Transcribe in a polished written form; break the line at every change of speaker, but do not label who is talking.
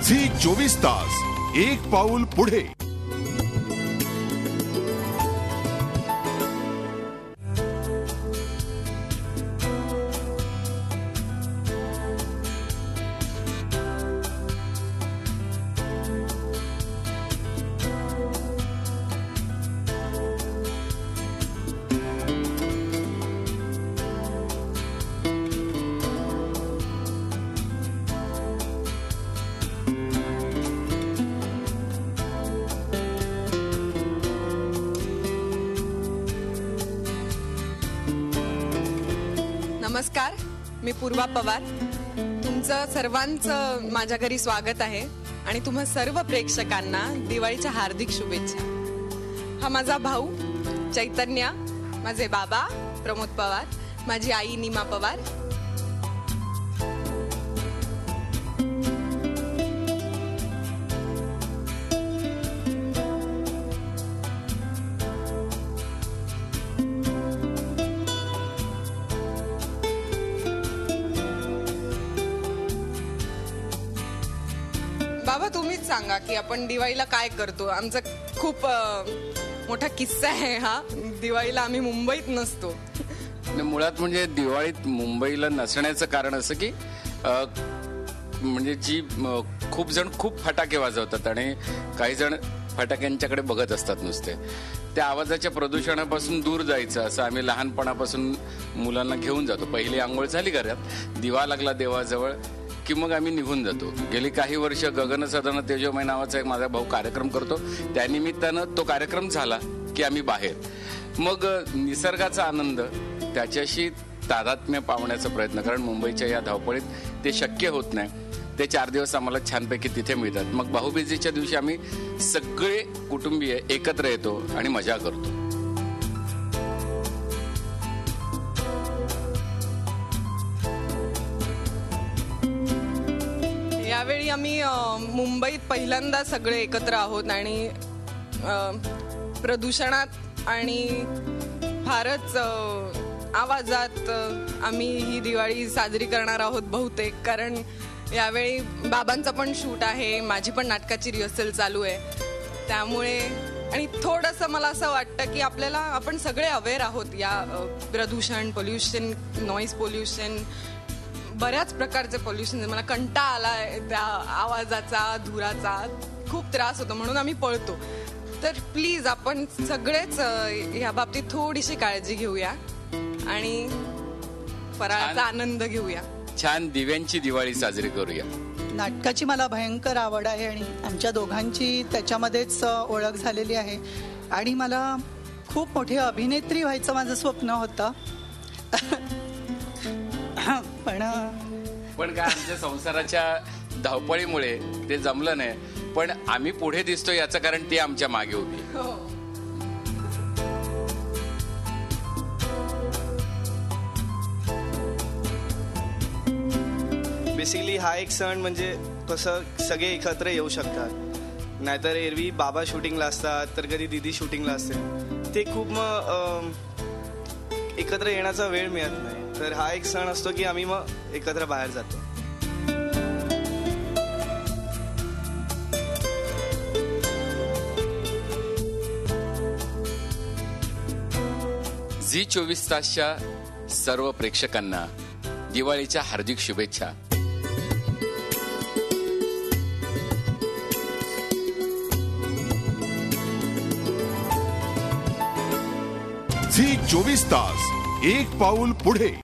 Zee 24 तास एक पाऊल पुढे।
नमस्कार, मी पूर्वा पवार। तुमचं सर्वांचं माझ्या घरी स्वागत आहे आणि तुम्हा सर्व प्रेक्षकांना दिवाळीच्या हार्दिक शुभेच्छा। हा माझा भाऊ चैतन्य, माझे बाबा प्रमोद पवार, माझी आई नीमा पवार। बाबा तुम्हीच सांगा की आपण दिवाळीला काय करतो। आमचा खूप मोठा किस्सा आहे हा। दिवाळीला आम्ही मुंबईत नसतो।
मुळात म्हणजे दिवाळीत मुंबईला नसण्याचं कारण असं की म्हणजे जी खूप जण खूप फटाके वाजवतात आणि काही जण फटाक्यांच्याकडे बघत असतात नुसते। त्या आवाजाच्या प्रदूषणापासून दूर जायचं असं आम्ही लहानपणापासून मुलांना घेऊन जातो। पहिली आंघोळ झाली घरात, दिवा लागला देवाजवळ की मग आम्ही निघून जातो। गेली काही वर्ष गगन सदन तेजोमय नावाचा एक माझा भाऊ कार्यक्रम करतो, त्यानिमित्तानं तो कार्यक्रम झाला की आम्ही बाहेर मग निसर्गाचा आनंद त्याच्याशी तादात्म्य पावण्याचा प्रयत्न, कारण मुंबईच्या या धावपळीत ते शक्य होत नाही। ते 4 दिवस आम्हाला छानपैकी तिथे मिळतात। मग भाऊबीजेच्या दिवशी आम्ही सगळे कुटुंबीय एकत्र येतो आणि मजा करतो।
यावेळी आम्ही मुंबईत पहिल्यांदा सगळे एकत्र आहोत आणि प्रदूषणात आणि फारच आवाजात आम्ही ही दिवाळी साजरी करणार आहोत बहुतेक, कारण यावेळी बाबांचा पण शूट आहे, माझी पण नाटकाची रिहर्सल चालू आहे। त्यामुळे आणि थोडंसं मला असं वाटतं की आपण सगळे अवेअर आहोत या प्रदूषण, पोल्युशन, नॉईज पोल्युशन, बऱ्याच प्रकारचे पोल्युशन। मला कंटाळा आलाय त्या आवाजाचा, धुराचा, खूप त्रास होतो, म्हणून आम्ही पळतो। तर प्लीज आपण सगळेच या बाबतीत थोडीशी काळजी घेऊया आणि फराळाचा आनंद घेऊया।
छान दिव्यांची दिवाळी साजरी करूया।
नाटकाची मला भयंकर आवड आहे आणि आमच्या दोघांची त्याच्यामध्येच ओळख झालेली आहे आणि मला खूप मोठी अभिनेत्री व्हायचं माझं स्वप्न होतं।
पण काय आमच्या संसाराच्या धावपळीमुळे ते जमलं नाही, पण आम्ही पुढे दिसतो याचं कारण ती आमच्या मागे उभी।
बेसिकली हा एक सण म्हणजे कसं सगळे एकत्र येऊ शकतात। नाहीतर एरवी बाबा शूटिंगला असतात तर कधी दीदी शूटिंगला असते, ते खूप मग एकत्र येण्याचा वेळ मिळत नाही। तर हा एक सण असतो की आम्ही मग एकत्र बाहेर जातो।
झी 24 तासच्या सर्व प्रेक्षकांना दिवाळीच्या हार्दिक शुभेच्छा।
झी 24 तास एक पाऊल पुढे।